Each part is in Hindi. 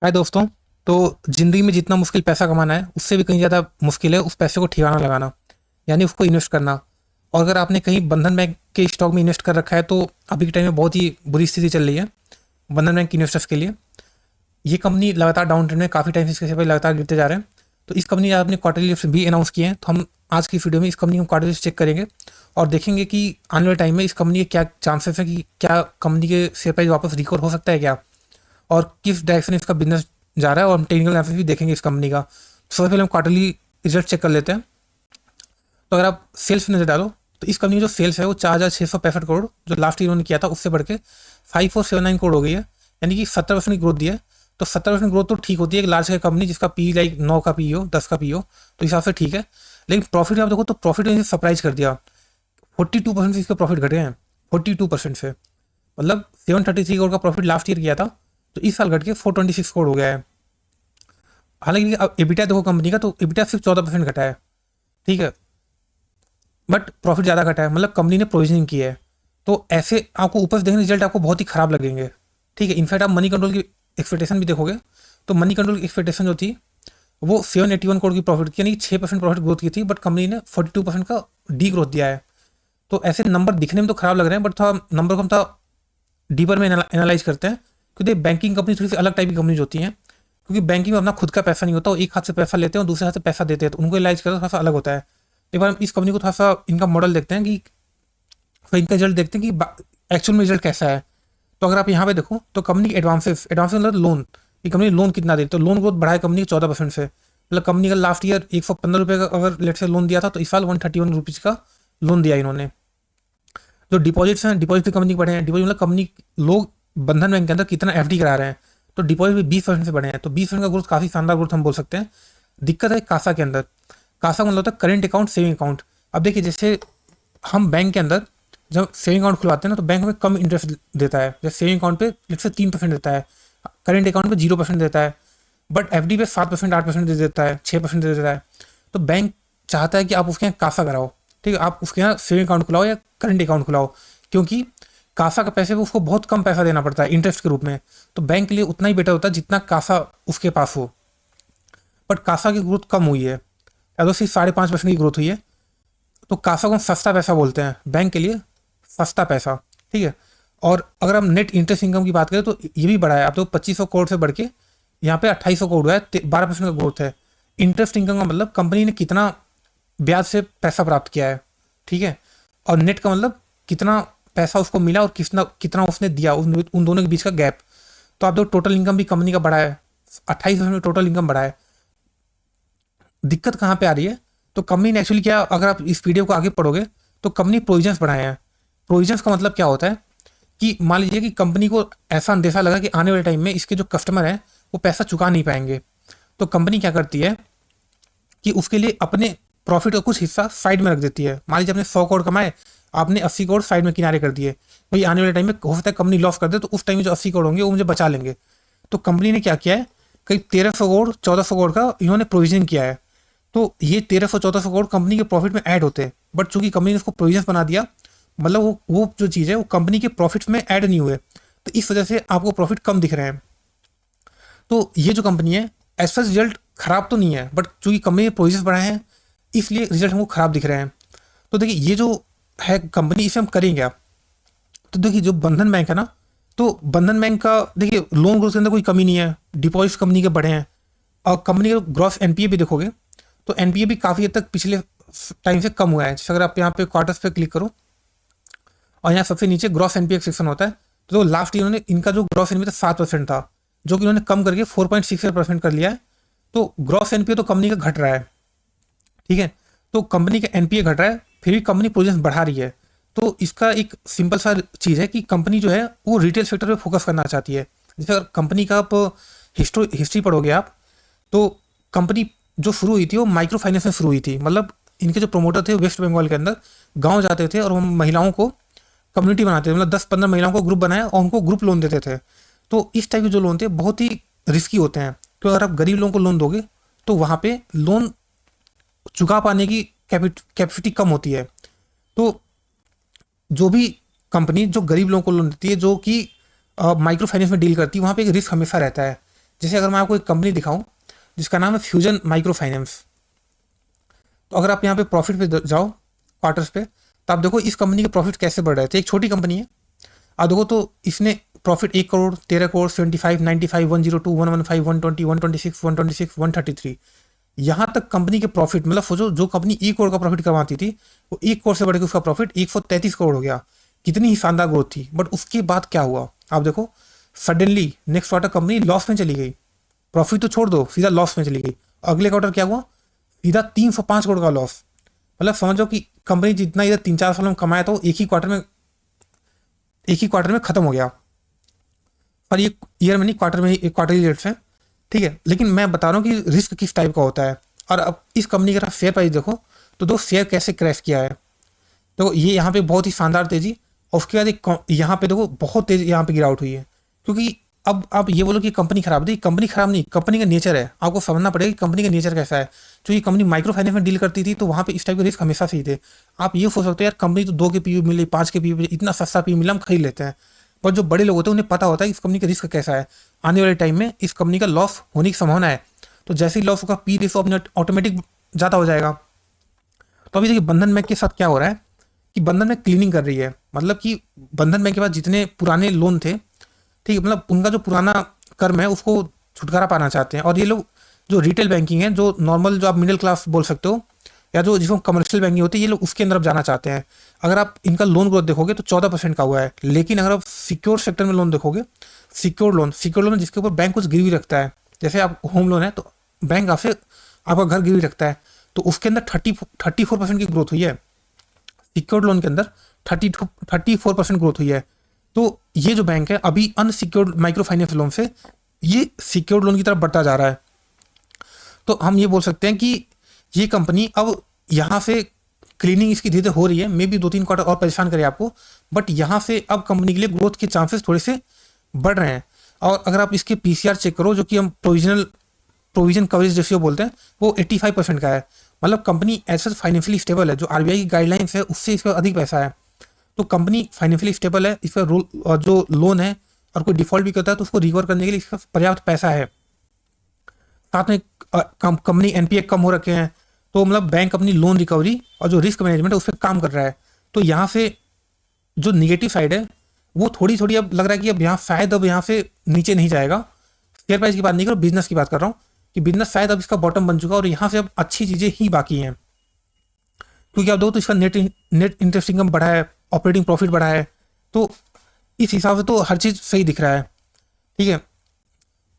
हाय दोस्तों। तो ज़िंदगी में जितना मुश्किल पैसा कमाना है उससे भी कहीं ज़्यादा मुश्किल है उस पैसे को ठिकाना लगाना, यानी उसको इन्वेस्ट करना। और अगर आपने कहीं बंधन बैंक के स्टॉक में इन्वेस्ट कर रखा है तो अभी के टाइम में बहुत ही बुरी स्थिति चल रही है बंधन बैंक इन्वेस्टर्स के लिए। ये कंपनी लगातार डाउन ट्रेंड में काफ़ी टाइम से इसके शेयर लगातार गिरते जा रहे हैं। तो इस कंपनी ने अपने क्वार्टरली रिजल्ट्स भी अनाउंस किए हैं, तो हम आज की इस वीडियो में इस कंपनी को क्वार्टरली चेक करेंगे और देखेंगे कि आने वाले टाइम में इस कंपनी के क्या चांसेस है कि क्या कंपनी के शेयर प्राइस वापस रिकवर हो सकता है क्या, और किस डायरेक्शन इसका बिजनेस जा रहा है। और हम टेक्निकल एनालिसिस भी देखेंगे इस कंपनी का। सबसे पहले हम क्वार्टरली रिजल्ट चेक कर लेते हैं। तो अगर आप सेल्स में नजर डालो तो इस कंपनी की जो सेल्स है वो 4,665 करोड़ जो लास्ट ईयर उन्होंने किया था उससे बढ़ के 5,479 करोड़ हो गई है, यानी कि 70% की ग्रोथ दी है। तो 70% ग्रोथ तो ठीक होती है एक लार्ज कैप कंपनी जिसका पी लाइक 9 का पी हो, 10 का पी हो, तो हिसाब से ठीक है। लेकिन प्रॉफिट में आप देखो तो प्रॉफिट ने सरप्राइज कर दिया। 42% से इसके प्रॉफिट घटे हैं, 42% से। मतलब 733 करोड़ का प्रॉफिट लास्ट ईयर किया था, तो इस साल घट के 426 करोड़ हो गया है। हालांकि अब एबिटा देखो कंपनी का, तो एबिटा सिर्फ 14% घटा है, ठीक है, बट प्रॉफिट ज़्यादा घटा है, मतलब कंपनी ने प्रोविजनिंग की है। तो ऐसे आपको ऊपर से देखेंगे रिजल्ट आपको बहुत ही खराब लगेंगे, ठीक है। इनफैक्ट आप मनी कंट्रोल की एक्सपेक्टेशन भी देखोगे तो मनी कंट्रोल की एक्सपेक्टेशन जो थी वो 781 करोड़ की प्रॉफिट की, यानी 6% प्रॉफिट ग्रोथ की थी, बट कंपनी ने 42% का डी ग्रोथ दिया है। तो ऐसे नंबर दिखने में तो खराब लग रहे हैं, बट थोड़ा नंबर को हम थोड़ा डीपर में एनालाइज करते हैं। क्योंकि बैंकिंग कंपनी थोड़ी सी अलग टाइप की कंपनी होती हैं, क्योंकि बैंकिंग में अपना खुद का पैसा नहीं होता, वो एक हाथ से पैसा लेते हैं और दूसरे हाथ से पैसा देते हैं, तो उनको एनालाइज करना थोड़ा सा अलग होता है। एक बार हम इस कंपनी को थोड़ा सा इनका मॉडल देखते हैं कि फिर इनका रिजल्ट देखते हैं कि एक्चुअल में रिजल्ट कैसा है। तो अगर आप यहाँ पे देखो तो कंपनी एडवांसेस एडवांस मतलब लोन, ये कंपनी लोन कितना देती है, तो लोन ग्रोथ बढ़ा है कंपनी 14% से। मतलब कंपनी का लास्ट ईयर 115 रुपये का अगर लेट से लोन दिया था, तो इस साल 131 रुपीज़ का लोन दिया इन्होंने। जो डिपॉजिट्स हैं, डिपॉजिट भी कंपनी के बढ़े हैं। डिपॉजिट मतलब कंपनी लोग बंधन बैंक के अंदर कितना एफडी करा रहे हैं, तो डिपॉजिट भी 20% से बढ़े हैं। तो 20% का ग्रोथ काफ़ी शानदार ग्रोथ हम बोल सकते हैं। दिक्कत है कासा के अंदर। कासा का मतलब होता है करेंट अकाउंट, सेविंग अकाउंट। अब देखिए, जैसे हम बैंक के अंदर जब सेविंग अकाउंट खुलवाते हैं ना, तो बैंक में कम इंटरेस्ट देता है। जैसे सेविंग अकाउंट पे लेट से 3% देता है, करेंट अकाउंट पे 0% देता है, बट एफडी पे 7% 8% दे देता है, 6% दे देता है। तो बैंक चाहता है कि आप उसके यहाँ कासा कराओ, ठीक है, आप उसके यहाँ सेविंग अकाउंट खुलाओ या करंट अकाउंट खुलाओ, क्योंकि कासा का पैसे पे उसको बहुत कम पैसा देना पड़ता है इंटरेस्ट के रूप में। तो बैंक के लिए उतना ही बेटर होता है जितना कासा उसके पास हो। बट कासा की ग्रोथ कम हुई है, या तो सिर्फ 5.5% की ग्रोथ हुई है। तो कासा को हम सस्ता पैसा बोलते हैं, बैंक के लिए सस्ता पैसा, ठीक है। और अगर हम नेट इंटरेस्ट इनकम की बात करें तो ये भी बढ़ा है। अब तो 2500 करोड़ से बढ़ के यहाँ पे 2800 करोड़ हुआ है, 12% का ग्रोथ है। इंटरेस्ट इनकम का मतलब कंपनी ने कितना ब्याज से पैसा प्राप्त किया है, ठीक है। और नेट का मतलब कितना पैसा उसको मिला और कितना कितना उसने दिया, उन दोनों के बीच का गैप। तो आप देखो टोटल इनकम भी कंपनी का बढ़ा है, 28% में टोटल इनकम बढ़ा है। दिक्कत कहाँ पे आ रही है, तो कंपनी ने एक्चुअली क्या, अगर आप इस वीडियो को आगे पढ़ोगे तो कंपनी प्रोविजंस बढ़ाए हैं। प्रोविजंस का मतलब क्या होता है कि मान लीजिए कि कंपनी को ऐसा अंदेशा लगा कि आने वाले टाइम में इसके जो कस्टमर हैं वो पैसा चुका नहीं पाएंगे। तो कंपनी क्या करती है कि उसके लिए अपने प्रॉफिट का कुछ हिस्सा साइड में रख देती है। मान लीजिए आपने 100 करोड़ कमाए, आपने 80 करोड़ साइड में किनारे कर दिए, भाई आने वाले टाइम में हो सकता है कंपनी लॉस कर दे, तो उस टाइम में जो 80 करोड़ होंगे वो मुझे बचा लेंगे। तो कंपनी ने क्या किया है, करीब 1300 करोड़ 1400 करोड़ का इन्होंने प्रोविजन किया है। तो ये 1300 1400 करोड़ कंपनी के प्रॉफिट में ऐड होते हैं, बट चूंकि कंपनी ने उसको प्रोविजन बना दिया, मतलब वो जो चीज़ है वो कंपनी के प्रॉफिट्स में ऐड नहीं हुए, तो इस वजह से आपको प्रॉफिट कम दिख रहे हैं। तो ये जो कंपनी है ऐसा रिजल्ट खराब तो नहीं है, बट चूंकि कंपनी ने प्रोविजन बढ़ाए हैं इसलिए रिजल्ट हमको खराब दिख रहे हैं। तो देखिए ये जो है कंपनी, इसे हम करेंगे आप। तो देखिए जो बंधन बैंक है ना, तो बंधन बैंक का देखिए लोन ग्रोथ के अंदर कोई कमी नहीं है, डिपॉजिट्स कंपनी के बढ़े हैं। और कंपनी का ग्रॉस एनपीए भी देखोगे तो एनपीए भी काफ़ी हद तक पिछले टाइम से कम हुआ है। जैसे अगर आप यहाँ पे क्वार्टर्स पे क्लिक करो और यहाँ सबसे नीचे ग्रॉस एनपीए सेक्शन होता है, तो लास्ट ईयर उन्होंने इनका जो ग्रॉस एनपीए था 7% था, जो कि उन्होंने कम करके 4.68% कर लिया है। तो ग्रॉस एनपीए तो कंपनी का घट रहा है, ठीक है। तो कंपनी का एनपीए घट रहा है, फिर भी कंपनी प्रोजेक्ट बढ़ा रही है। तो इसका एक सिंपल सा चीज़ है कि कंपनी जो है वो रिटेल सेक्टर पे फोकस करना चाहती है। जैसे अगर कंपनी का आप हिस्ट्री पढ़ोगे आप, तो कंपनी जो शुरू हुई थी वो माइक्रो फाइनेंस में शुरू हुई थी। मतलब इनके जो प्रोमोटर थे वेस्ट बंगाल के अंदर गांव जाते थे और वो महिलाओं को कम्युनिटी बनाते थे, मतलब 10-15 महिलाओं को ग्रुप बनाया और उनको ग्रुप लोन देते थे। तो इस टाइप के जो लोन थे बहुत ही रिस्की होते हैं, तो अगर आप गरीब लोगों को लोन दोगे तो वहाँ पे लोन चुका पाने की कैपेसिटी कम होती है। तो जो भी कंपनी जो गरीब लोगों को लोन देती है, जो कि माइक्रो फाइनेंस में डील करती है, वहाँ पे एक रिस्क हमेशा रहता है जैसे अगर मैं आपको एक कंपनी दिखाऊं जिसका नाम है फ्यूजन माइक्रो फाइनेंस, तो अगर आप यहाँ पे प्रॉफिट पे जाओ क्वार्टर्स पे, तो आप देखो इस कंपनी के प्रॉफिट कैसे बढ़ रहे थे। एक छोटी कंपनी है, आप देखो तो इसने प्रॉफिट 1 करोड़, 13 करोड़, 75, 95, 102, 115, 120, 126, 126, 133, यहाँ तक कंपनी के प्रॉफिट, मतलब सोचो जो कंपनी 1 करोड़ का प्रॉफिट कमाती थी वो 1 करोड़ से बढ़ के उसका प्रॉफिट 133 करोड़ हो गया। कितनी ही शानदार ग्रोथ थी। बट उसके बाद क्या हुआ आप देखो, suddenly next quarter company loss में चली गई। प्रॉफिट तो छोड़ दो, सीधा लॉस में चली गई। अगले क्वार्टर क्या हुआ, सीधा 305 करोड़ का लॉस। मतलब समझो कि कंपनी जितना इधर 3-4 साल में कमाया था वो एक ही क्वार्टर में खत्म हो गया। और ये ईयर में नहीं, क्वार्टर में, एक क्वार्टरली रेट्स हैं, ठीक है। लेकिन मैं बता रहा हूँ कि रिस्क किस टाइप का होता है। और अब इस कंपनी का शेयर प्राइस देखो, तो दो शेयर कैसे क्रैश किया है। तो ये यहाँ पे बहुत ही शानदार तेजी, और उसके बाद एक यहाँ पे देखो बहुत तेज यहाँ पे गिरावट हुई है। क्योंकि अब आप ये बोलो कि कंपनी खराब थी, कंपनी खराब नहीं, कंपनी का नेचर है। आपको समझना पड़ेगा कि कंपनी का नेचर कैसा है। जो ये कंपनी माइक्रो फाइनेंस में डील करती थी तो वहाँ पे इस टाइप के रिस्क हमेशा से ही थे। आप ये सोच सकते हो यार कंपनी तो 2 के पी मिले, 5 के पी मिले, इतना सस्ता पी मिला, हम खरीद लेते हैं। पर जो बड़े लोग होते हैं उन्हें पता होता है कि इस कंपनी का रिस्क कैसा है, आने वाले टाइम में इस कंपनी का लॉस होने की संभावना है। तो जैसे ही लॉस होगा पी रेशो अपने ऑटोमेटिक ज़्यादा हो जाएगा। तो अभी देखिए बंधन बैंक के साथ क्या हो रहा है कि बंधन बैंक क्लीनिंग कर रही है। मतलब कि बंधन बैंक के पास जितने पुराने लोन थे, ठीक है, मतलब उनका जो पुराना कर्म है उसको छुटकारा पाना चाहते हैं। और ये लोग जो रिटेल बैंकिंग है, जो नॉर्मल, जो आप मिडिल क्लास बोल सकते हो, या जो जिसको कमर्शियल बैंकिंग होती है, ये लोग उसके अंदर अब जाना चाहते हैं। अगर आप इनका लोन ग्रोथ देखोगे तो 14% का हुआ है। लेकिन अगर आप सिक्योर सेक्टर में लोन देखोगे, सिक्योर लोन जिसके ऊपर बैंक कुछ गिरवी रखता है, जैसे आप होम लोन है तो बैंक आपसे आपका घर गिरवी रखता है, तो उसके अंदर 34% की ग्रोथ हुई है। सिक्योर्ड लोन के अंदर 34% ग्रोथ हुई है। तो ये जो बैंक है अभी अनसिक्योर्ड माइक्रो फाइनेंस लोन से ये सिक्योर्ड लोन की तरफ बढ़ता जा रहा है। तो हम ये बोल सकते हैं कि ये कंपनी अब यहाँ से क्लीनिंग इसकी धीरे धीरे हो रही है। मे बी 2-3 क्वार्टर और परेशान करे आपको, बट यहाँ से अब कंपनी के लिए ग्रोथ के चांसेस थोड़े से बढ़ रहे हैं। और अगर आप इसके पीसीआर चेक करो, जो कि हम प्रोविजन कवरेज रेशियो बोलते हैं, वो 85% का है। मतलब कंपनी ऐसा फाइनेंशियली स्टेबल है। जो आरबीआई की गाइडलाइंस है उससे इसका अधिक पैसा है। तो कंपनी फाइनेंशियली स्टेबल है, इसका जो लोन है और कोई डिफॉल्ट भी करता है तो उसको रिकवर करने के लिए इसका पर्याप्त पैसा है। साथ में कंपनी एनपीए कम हो रखे हैं। तो मतलब बैंक अपनी लोन रिकवरी और जो रिस्क मैनेजमेंट है उस पर काम कर रहा है। तो यहाँ से जो निगेटिव साइड है वो थोड़ी थोड़ी अब लग रहा है कि अब यहाँ शायद अब यहाँ से नीचे नहीं जाएगा। शेयर प्राइस की बात नहीं कर रहा हूँ, बिजनेस की बात कर रहा हूँ कि बिजनेस शायद अब इसका बॉटम बन चुका है और यहाँ से अब अच्छी चीज़ें ही बाकी हैं। क्योंकि आप दो तो इसका नेट इंटरेस्ट इनकम बढ़ा है, ऑपरेटिंग प्रॉफिट बढ़ा है। तो इस हिसाब से तो हर चीज़ सही दिख रहा है, ठीक है।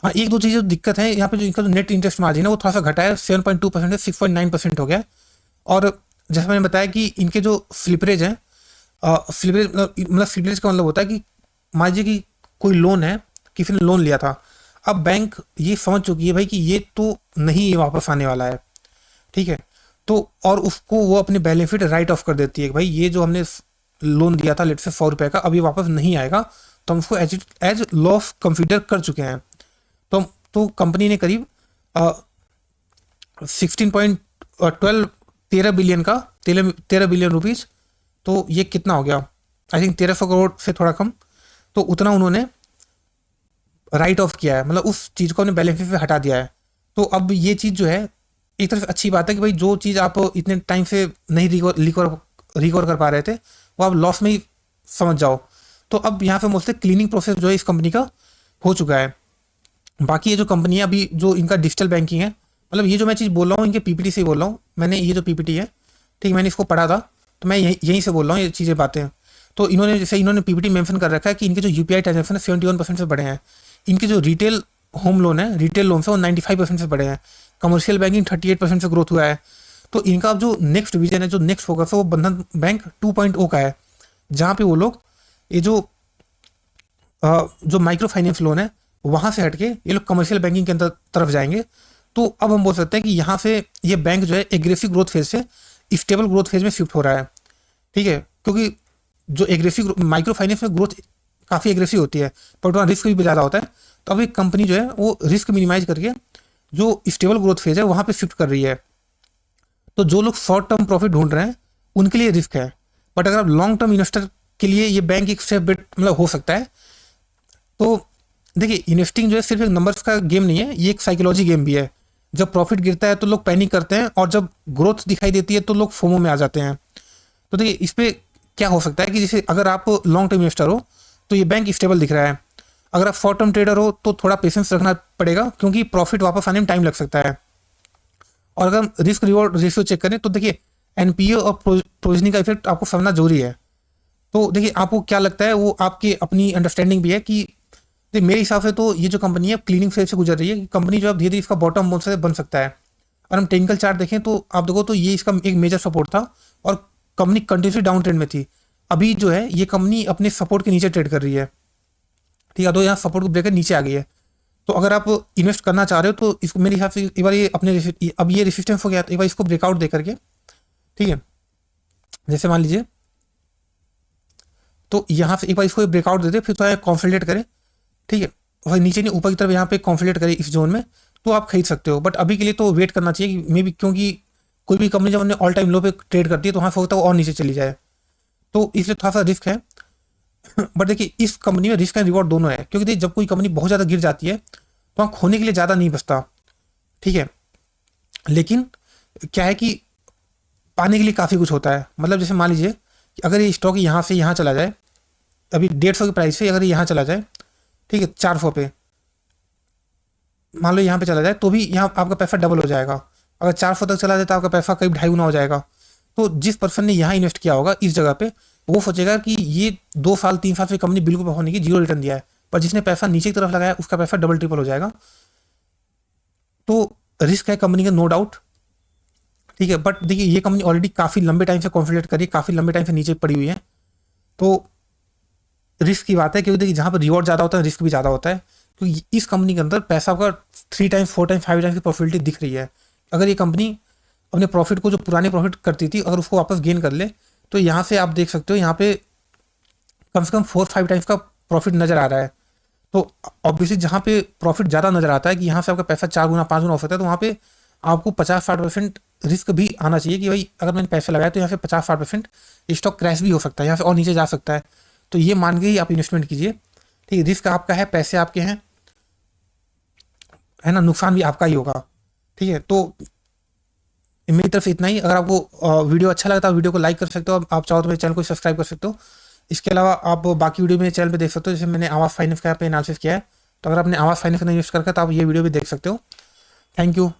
हाँ, एक दो चीज़ें दिक्कत है यहाँ पे, जो इनका जो नेट इंटरेस्ट मार्जिन है वो थोड़ा सा घटा है, 7.2% से 6.9% हो गया। और जैसे मैंने बताया कि इनके जो स्लिपरेज हैं, स्लिपरेज का मतलब होता है कि मान लीजिए कि कोई लोन है, किसी ने लोन लिया था, अब बैंक ये समझ चुकी है भाई कि ये तो नहीं ये वापस आने वाला है, ठीक है। तो और उसको वो अपने बैलेंस शीट राइट ऑफ कर देती है कि भाई ये जो हमने लोन दिया था लेट से 100 रुपये का, अब ये वापस नहीं आएगा, तो हम उसको एज लॉस कंसिडर कर चुके हैं। तो कंपनी ने करीब 13 बिलियन का 13 बिलियन रुपीज़, तो ये कितना हो गया, आई थिंक 1300 करोड़ से थोड़ा कम, तो उतना उन्होंने राइट ऑफ किया है। मतलब उस चीज़ को अपने बैलेंस शीट से हटा दिया है। तो अब ये चीज़ जो है एक तरफ से अच्छी बात है कि भाई जो चीज़ आप इतने टाइम से नहीं रिकवर कर पा रहे थे वो आप लॉस में ही समझ जाओ। तो अब यहाँ पे मोस्टली क्लीनिंग प्रोसेस जो है इस कंपनी का हो चुका है। बाकी ये जो कंपनी है अभी, जो इनका डिजिटल बैंकिंग है, मतलब ये जो मैं चीज़ बोल रहा हूँ इनके पीपीटी से ही बोल रहा हूँ मैंने। ये जो पीपीटी है, ठीक, मैंने इसको पढ़ा था तो मैं यहीं से बोल रहा हूँ ये चीज़ें बातें। तो इन्होंने पीपीटी मेंशन कर रखा है कि इनके जो यूपीआई ट्रांजेक्शन है 71% से बढ़े हैं। इनके जो रिटेल होम लोन है, रिटेल लोन से वो 95% से बढ़े हैं। कमर्शियल बैंकिंग 38% से ग्रोथ हुआ है। तो इनका अब जो नेक्स्ट विजन है, जो नेक्स्ट फोकस है, वो बंधन बैंक 2.0 का है, जहाँ पे वो लोग ये जो माइक्रो फाइनेंस लोन है वहाँ से हटके ये लोग कमर्शियल बैंकिंग के अंदर तरफ जाएंगे। तो अब हम बोल सकते हैं कि यहाँ से ये बैंक जो है एग्रेसिव ग्रोथ फेज से स्टेबल ग्रोथ फेज में शिफ्ट हो रहा है, ठीक है। क्योंकि जो एग्रेसिव माइक्रो फाइनेंस में ग्रोथ काफ़ी एग्रेसिव होती है पर वहाँ रिस्क भी ज़्यादा होता है। तो अब एक कंपनी जो है वो रिस्क मिनिमाइज करके जो स्टेबल ग्रोथ फेज है वहाँ पे शिफ्ट कर रही है। तो जो लोग शॉर्ट टर्म प्रॉफिट ढूंढ रहे हैं उनके लिए रिस्क है, बट अगर आप लॉन्ग टर्म इन्वेस्टर के लिए ये बैंक एक सेफ बेट मतलब हो सकता है। तो देखिए इन्वेस्टिंग जो है सिर्फ एक नंबर्स का गेम नहीं है, ये एक साइकोलॉजी गेम भी है। जब प्रॉफिट गिरता है तो लोग पैनिक करते हैं, और जब ग्रोथ दिखाई देती है तो लोग फोमो में आ जाते हैं। तो देखिए इस पे क्या हो सकता है कि जैसे अगर आप लॉन्ग टर्म इन्वेस्टर हो तो ये बैंक स्टेबल दिख रहा है। अगर आप शॉर्ट टर्म ट्रेडर हो तो थोड़ा पेशेंस रखना पड़ेगा, क्योंकि प्रॉफिट वापस आने में टाइम लग सकता है। और अगर हम रिस्क रिवॉर्ड रेशियो चेक करें तो देखिए एनपीए और प्रोविजनिंग का इफेक्ट आपको समझना जरूरी है। तो देखिए आपको क्या लगता है, वो आपकी अपनी अंडरस्टैंडिंग भी है कि देखिए मेरे हिसाब से तो ये जो कंपनी है क्लीनिंग फेज से गुजर रही है। कंपनी जो अब धीरे धीरे इसका बॉटम बोल से बन सकता है। और हम टेक्निकल चार्ट देखें तो आप देखो तो ये इसका एक मेजर सपोर्ट था, और कंपनी कंटिन्यूसली डाउन ट्रेंड में थी। अभी जो है ये कंपनी अपने सपोर्ट के नीचे ट्रेड कर रही है। ठीक है, तो यहाँ सपोर्ट को ब्रेकर नीचे आ गई है। तो अगर आप इन्वेस्ट करना चाह रहे हो तो इसको मेरे हिसाब से एक बार ये अपने अब ये रेसिस्टेंस हो गया तो एक बार इसको ब्रेकआउट दे करके, ठीक है, जैसे मान लीजिए, तो यहाँ से एक बार इसको ब्रेकआउट दे दे, फिर थोड़ा कॉन्सोलिडेट करें, ठीक है, और नीचे नहीं ऊपर की तरफ यहाँ पे कॉन्सोलिडेट करें इस जोन में, तो आप खरीद सकते हो। बट अभी के लिए तो वेट करना चाहिए कि मे बी, क्योंकि कोई भी कंपनी जब अपने ऑल टाइम लो पे ट्रेड करती है तो वहाँ से होता है वो और नीचे चली जाए, तो इसलिए थोड़ा सा रिस्क है। बट देखिए इस कंपनी में रिस्क एंड रिवॉर्ड दोनों है, क्योंकि देखिए जब कोई कंपनी बहुत ज़्यादा गिर जाती है तो वहाँ खोने के लिए ज़्यादा नहीं बचता, ठीक है, लेकिन क्या है कि पाने के लिए काफ़ी कुछ होता है। मतलब जैसे मान लीजिए कि अगर ये स्टॉक यहाँ से यहाँ चला जाए, अभी 150 की प्राइस से अगर ये यहाँ चला जाए, ठीक है, 400 पे मान लो यहाँ पे चला जाए, तो भी यहाँ आपका पैसा डबल हो जाएगा। अगर 400 तक चला जाए तो आपका पैसा करीब 2.5 गुना हो जाएगा। तो जिस पर्सन ने यहाँ इन्वेस्ट किया होगा इस जगह पे, वो सोचेगा कि ये 2 साल 3 साल से कंपनी बिल्कुल होने की जीरो रिटर्न दिया है, पर जिसने पैसा नीचे की तरफ लगाया उसका पैसा डबल ट्रिपल हो जाएगा। तो रिस्क है कंपनी का, नो डाउट, ठीक है। बट देखिए ये कंपनी ऑलरेडी काफ़ी लंबे टाइम से कॉन्फिडेंट करी, काफ़ी लंबे टाइम से नीचे पड़ी हुई है, तो रिस्क की बात है, क्योंकि देखिए जहाँ पर रिवॉर्ड ज़्यादा होता है रिस्क भी ज़्यादा होता है। तो इस कंपनी के अंदर पैसा का 3 टाइम्स 4 टाइम्स 5 टाइम्स की प्रॉफिटिलिटी दिख रही है। अगर ये कंपनी अपने प्रॉफिट को, जो पुराने प्रॉफिट करती थी, अगर उसको वापस गेन कर ले, तो यहाँ से आप देख सकते हो यहाँ पे कम से कम 4-5 टाइम्स का प्रॉफिट नज़र आ रहा है। तो ऑब्वियसली जहाँ पे प्रॉफिट ज़्यादा नज़र आता है कि यहाँ से आपका पैसा 4 गुना 5 गुना हो सकता है, तो वहाँ पे आपको 50-60% रिस्क भी आना चाहिए कि भाई अगर मैंने पैसे लगाया तो यहाँ से 50-60% स्टॉक क्रैश भी हो सकता है, यहाँ से और नीचे जा सकता है। तो ये मान के ही आप इन्वेस्टमेंट कीजिए, ठीक है। रिस्क आपका है, पैसे आपके हैं, है ना, नुकसान भी आपका ही होगा, ठीक है। तो मेरी तरफ से इतना ही। अगर आपको वीडियो अच्छा लगता है वीडियो को लाइक कर सकते हो, आप चाहो तो मेरे चैनल को सब्सक्राइब कर सकते हो। इसके अलावा आप बाकी वीडियो मेरे चैनल पे देख सकते हो, जैसे मैंने आवास फाइनेंस का यहाँ पे एनालिसिस किया है। तो अगर आपने आवास फाइनेंस का इन्वेस्ट करके तो आप ये वीडियो भी देख सकते हो। Thank you.